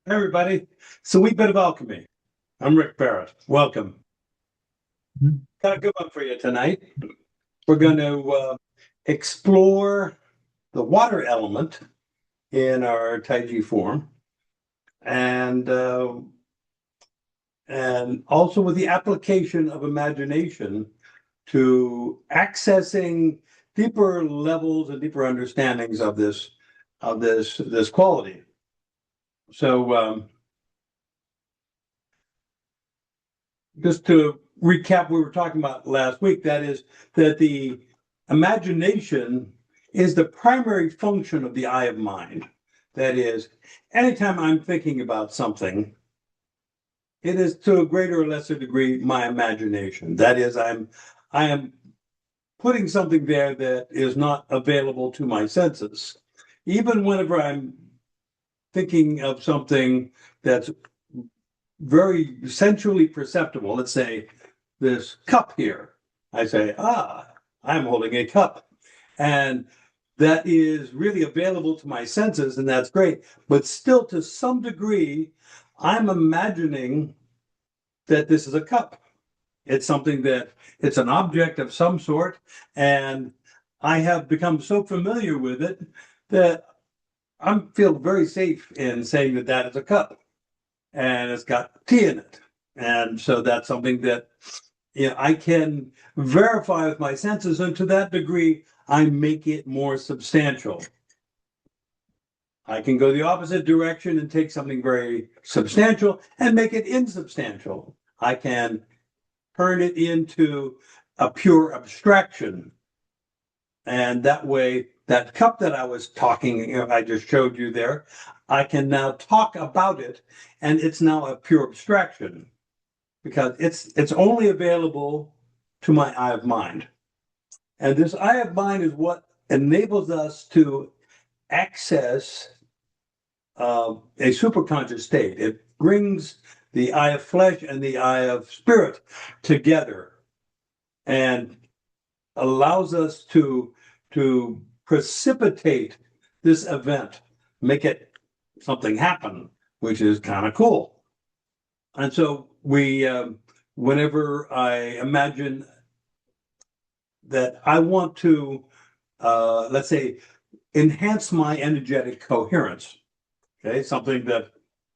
Hey everybody, it's a wee bit of alchemy. I'm Rick Barrett. Welcome. Mhm. Got a good one for you tonight. We're going to explore the water element in our Taiji form, and also with the application of imagination to accessing deeper levels and deeper understandings of this quality. So. Just to recap what we were talking about last week, that is that the imagination is the primary function of the eye of mind. That is, anytime I'm thinking about something, it is to a greater or lesser degree my imagination. That is, I am putting something there that is not available to my senses. Even whenever I'm thinking of something that's very sensually perceptible, let's say this cup here. I say, I'm holding a cup. And that is really available to my senses, and that's great. But still, to some degree, I'm imagining that this is a cup. It's something that it's an object of some sort. And I have become so familiar with it that I feel very safe in saying that that is a cup and it's got tea in it. And so that's something that I can verify with my senses, and to that degree, I make it more substantial. I can go the opposite direction and take something very substantial and make it insubstantial. I can turn it into a pure abstraction. And that way, that cup that I was talking, I just showed you there, I can now talk about it, and it's now a pure abstraction because it's only available to my eye of mind. And this eye of mind is what enables us to access a superconscious state. It brings the eye of flesh and the eye of spirit together and allows us to precipitate this event, make it something happen, which is kind of cool. And so whenever I imagine that I want to, let's say, enhance my energetic coherence. Okay, something that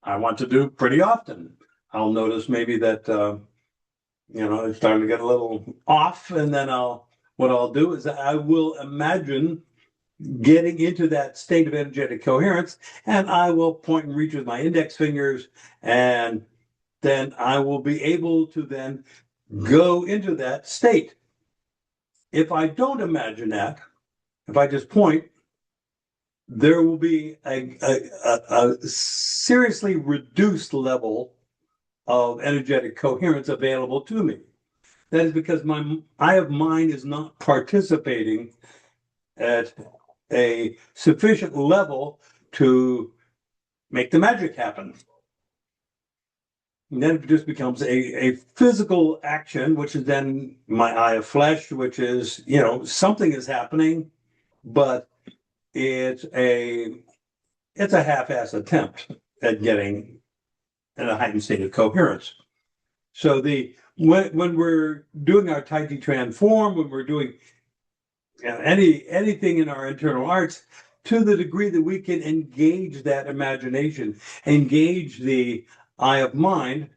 I want to do pretty often. I'll notice maybe that it's starting to get a little off, and then what I'll do is I will imagine getting into that state of energetic coherence, and I will point and reach with my index fingers, and then I will be able to then go into that state. If I don't imagine that, if I just point, there will be a seriously reduced level of energetic coherence available to me. That is because my eye of mind is not participating at a sufficient level to make the magic happen. And then it just becomes a physical action, which is then my eye of flesh, which is, something is happening, but it's a half-ass attempt at getting in a heightened state of coherence. So when we're doing our Taiji transform, when we're doing anything in our internal arts, to the degree that we can engage that imagination, engage the eye of mind,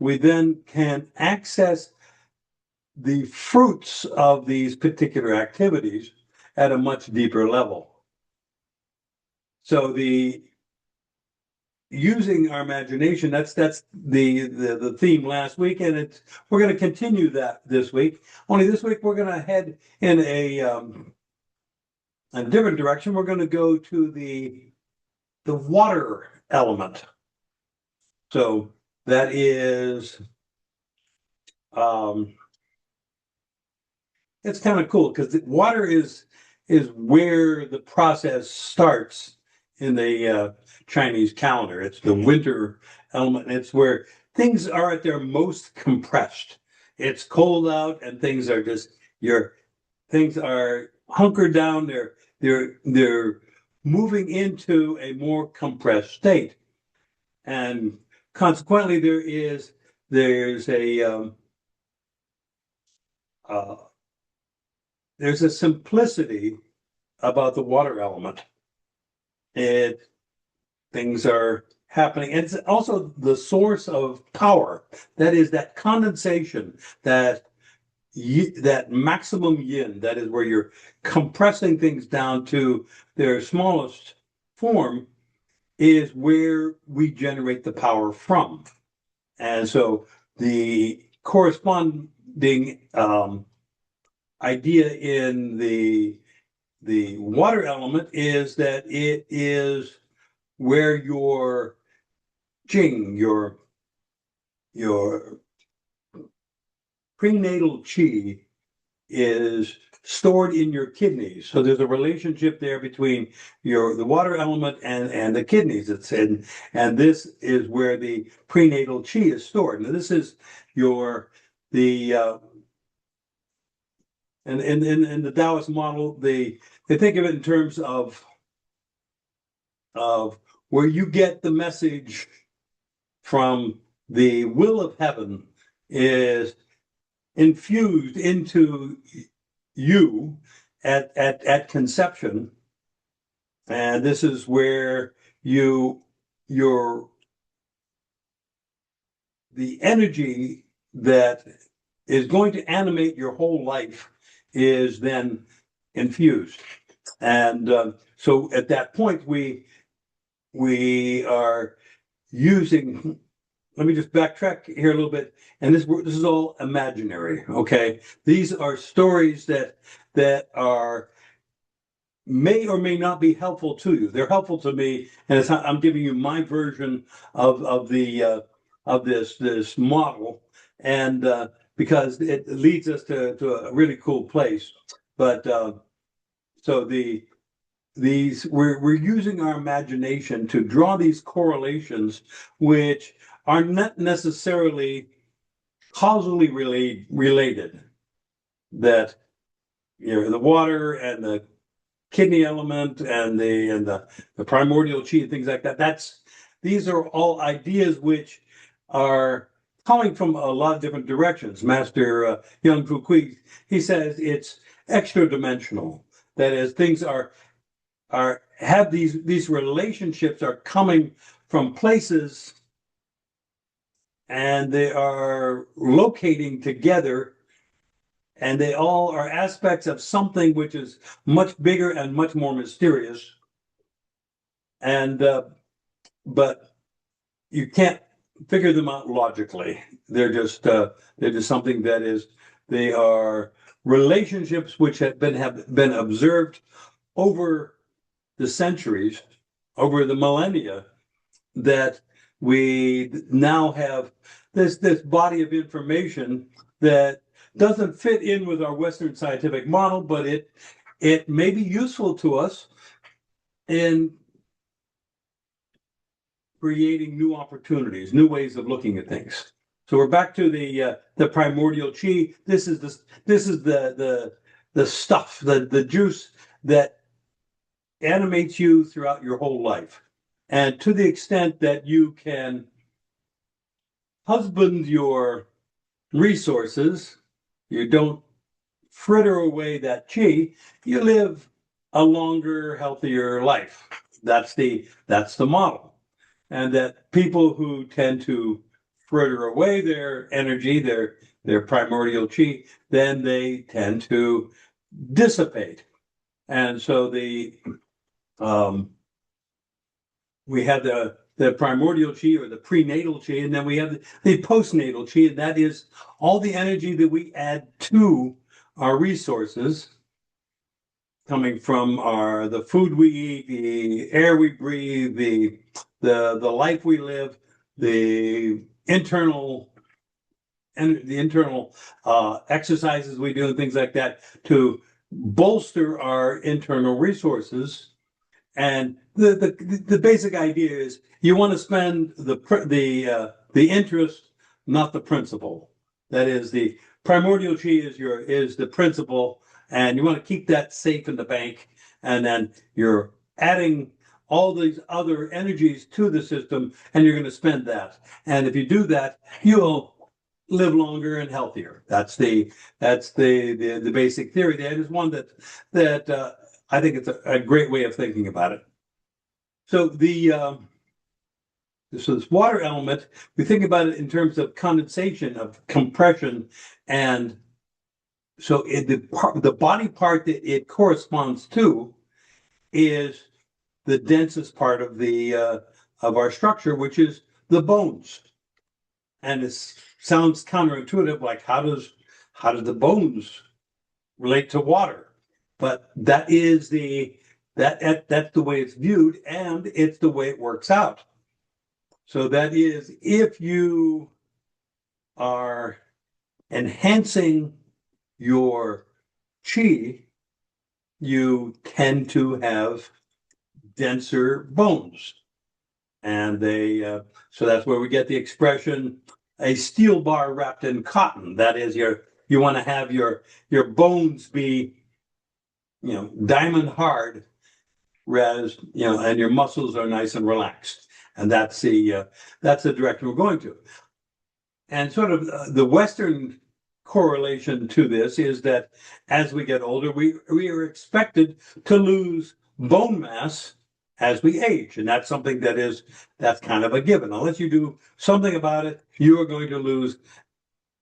we then can access the fruits of these particular activities at a much deeper level. So the using our imagination, that's the theme last week, and we're going to continue that this week. Only this week we're going to head in a different direction. We're going to go to the water element. So that is it's kind of cool because water is where the process starts in the Chinese calendar. It's the winter element. And it's where things are at their most compressed. It's cold out, and things are just things are hunkered down. They're moving into a more compressed state. And consequently, there's a simplicity about the water element. Things are happening. And it's also the source of power. That is that condensation, that maximum yin, that is where you're compressing things down to their smallest form, is where we generate the power from. And so the corresponding idea in the water element is that it is where your Jing, your prenatal Qi is stored in your kidneys. So there's a relationship there between the water element and the kidneys. And this is where the prenatal Qi is stored. Now this is and in the Taoist model, they think of it in terms of where you get the message from the will of heaven is infused into you at conception, and this is where the energy that is going to animate your whole life is then infused. And so at that point, we are using, let me just backtrack here a little bit. And this is all imaginary, okay? These are stories that may or may not be helpful to you. They're helpful to me, and I'm giving you my version of this model, and because it leads us to a really cool place. But so we're using our imagination to draw these correlations, which are not necessarily causally related. That the water and the kidney element and the primordial Qi and things like that. These are all ideas which are coming from a lot of different directions. Master Young Fu Kui, he says it's extra dimensional. That is, things have these relationships are coming from places, and they are locating together, and they all are aspects of something which is much bigger and much more mysterious. And but you can't figure them out logically. They're just something they are relationships which have been observed over the centuries, over the millennia, that we now have this body of information that doesn't fit in with our Western scientific model, but it may be useful to us in creating new opportunities, new ways of looking at things. So we're back to the primordial Qi. This is the stuff, the juice that animates you throughout your whole life. And to the extent that you can husband your resources, you don't fritter away that Qi, you live a longer, healthier life. That's the model. And that people who tend to fritter away their energy, their primordial Qi, then they tend to dissipate. And so we have the primordial Qi or the prenatal Qi, and then we have the postnatal Qi, and that is all the energy that we add to our resources, coming from the food we eat, the air we breathe, the life we live, the internal exercises we do, and things like that, to bolster our internal resources. And the basic idea is you want to spend the interest, not the principal. That is, the primordial Qi is the principal, and you want to keep that safe in the bank. And then you're adding all these other energies to the system, and you're going to spend that. And if you do that, you'll live longer and healthier. That's the basic theory. That is one that I think it's a great way of thinking about it. So so this water element, we think about it in terms of condensation, of compression, and so the body part that it corresponds to is the densest part of our structure, which is the bones. And it sounds counterintuitive, like how does the bones relate to water? But that's the way it's viewed, and it's the way it works out. So that is, if you are enhancing your qi, you tend to have denser bones. And so that's where we get the expression, a steel bar wrapped in cotton. That is, you want to have your bones be, diamond hard, whereas, and your muscles are nice and relaxed. And that's the direction we're going to. And sort of the Western correlation to this is that as we get older, we are expected to lose bone mass as we age. And that's something that's kind of a given. Unless you do something about it, you are going to lose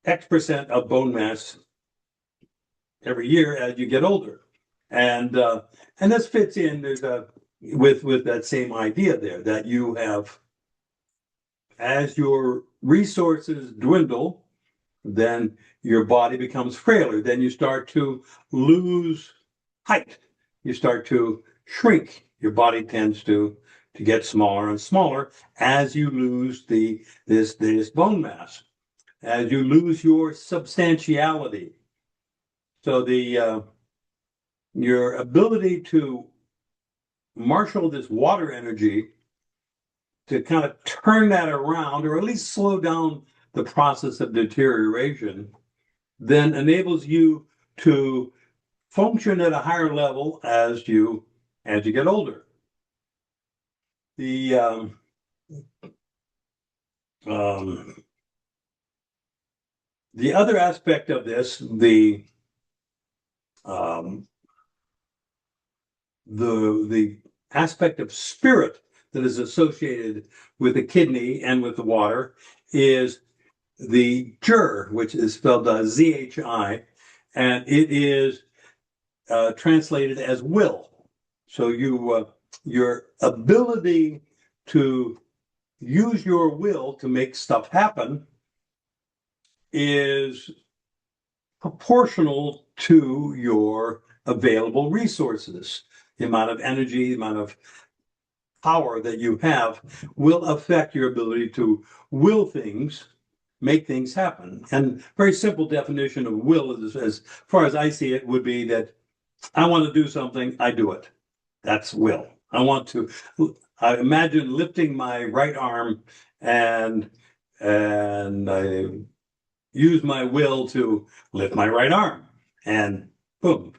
X% of bone mass every year as you get older. And this fits in with that same idea there, that you have, as your resources dwindle, then your body becomes frailer. Then you start to lose height. You start to shrink. Your body tends to get smaller and smaller as you lose this bone mass, as you lose your substantiality. So your ability to marshal this water energy to kind of turn that around, or at least slow down the process of deterioration, then enables you to function at a higher level as you get older. The other aspect of this, the aspect of spirit that is associated with the kidney and with the water, is the jur, which is spelled Z-H-I, and it is translated as will. So your ability to use your will to make stuff happen is proportional to your available resources. The amount of energy, the amount of power that you have will affect your ability to will things, make things happen. And very simple definition of will, is, as far as I see it, would be that I want to do something, I do it. That's will. I imagine lifting my right arm, and I use my will to lift my right arm, and boom.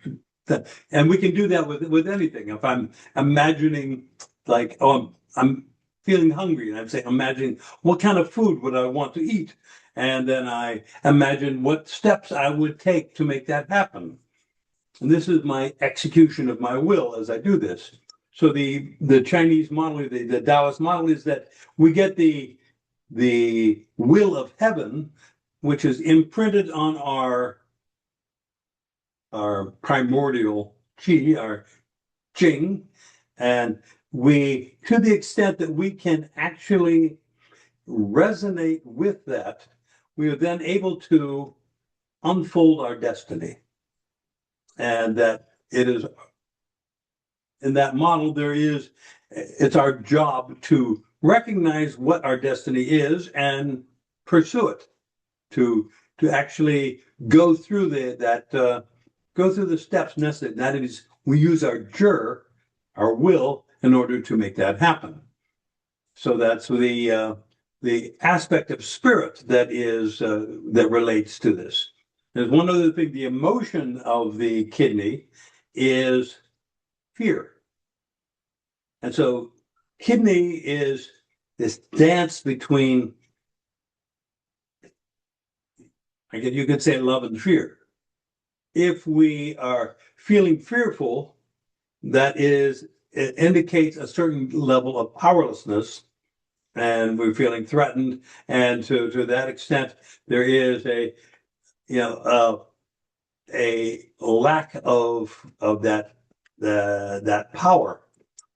And we can do that with anything. If I'm imagining, like, I'm feeling hungry, and I'm saying, imagine what kind of food would I want to eat, and then I imagine what steps I would take to make that happen. And this is my execution of my will as I do this. So the Chinese model, the Taoist model, is that we get the will of heaven, which is imprinted on our primordial qi, our jing, and we, to the extent that we can actually resonate with that, we are then able to unfold our destiny. And that it is, in that model, it's our job to recognize what our destiny is and pursue it, to actually go through the steps necessary. That is, we use our jur, our will, in order to make that happen. So that's the aspect of spirit that relates to this. There's one other thing. The emotion of the kidney is fear. And so kidney is this dance between, I guess you could say, love and fear. If we are feeling fearful, it indicates a certain level of powerlessness, and we're feeling threatened. And to that extent, there is a lack of that power.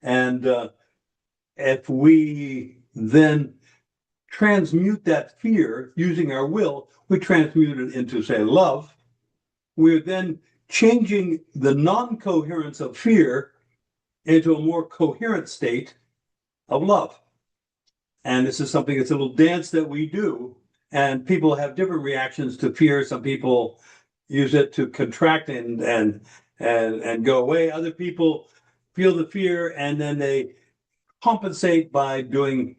And if we then transmute that fear using our will, we transmute it into, say, love. We're then changing the non-coherence of fear into a more coherent state of love. And this is something, it's a little dance that we do. And people have different reactions to fear. Some people use it to contract and go away. Other people feel the fear and then they compensate by doing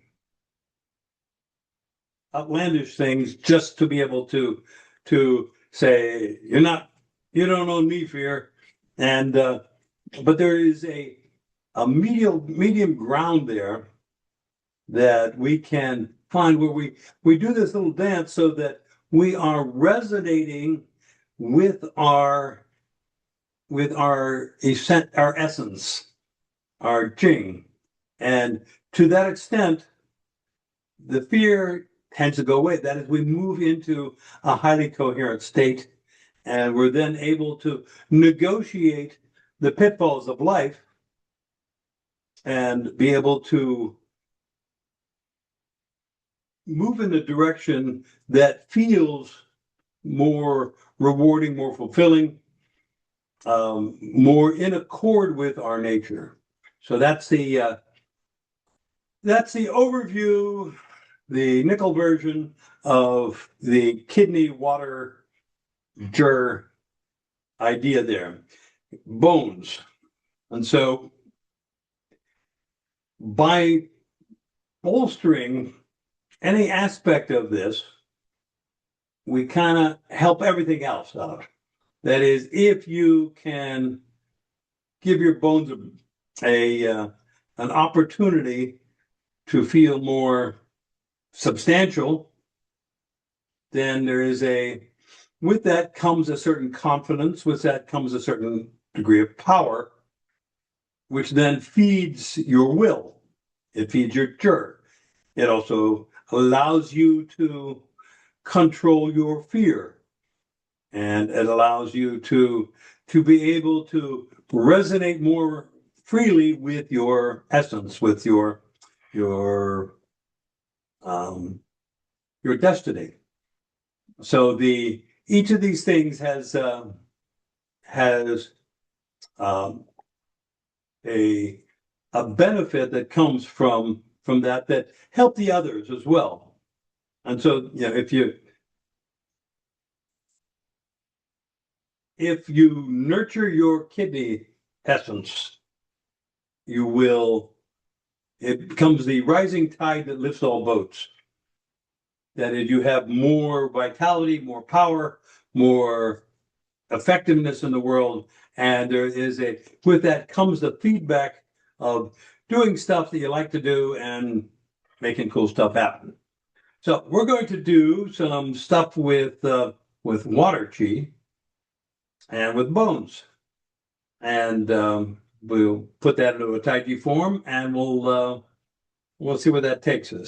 outlandish things just to be able to say, you don't own me, fear. And but there is a medium ground there that we can find where we do this little dance so that we are resonating with our essence, our Jing. And to that extent, the fear tends to go away. That is, we move into a highly coherent state, and we're then able to negotiate the pitfalls of life and be able to move in a direction that feels more rewarding, more fulfilling, more in accord with our nature. So that's the overview, the nickel version of the kidney water jur idea there. Bones. And so by bolstering any aspect of this, we kind of help everything else out. That is, if you can give your bones an opportunity to feel more substantial, then with that comes a certain confidence, with that comes a certain degree of power, which then feeds your will. It feeds your jur. It also allows you to control your fear. And it allows you to be able to resonate more freely with your essence, with your destiny. So each of these things has a benefit that comes from that help the others as well. And so, if you nurture your kidney essence, it becomes the rising tide that lifts all boats. That is, you have more vitality, more power, more effectiveness in the world. And with that comes the feedback of doing stuff that you like to do and making cool stuff happen. So we're going to do some stuff with water chi and with bones. And we'll put that into a Tai Chi form, and we'll see where that takes us.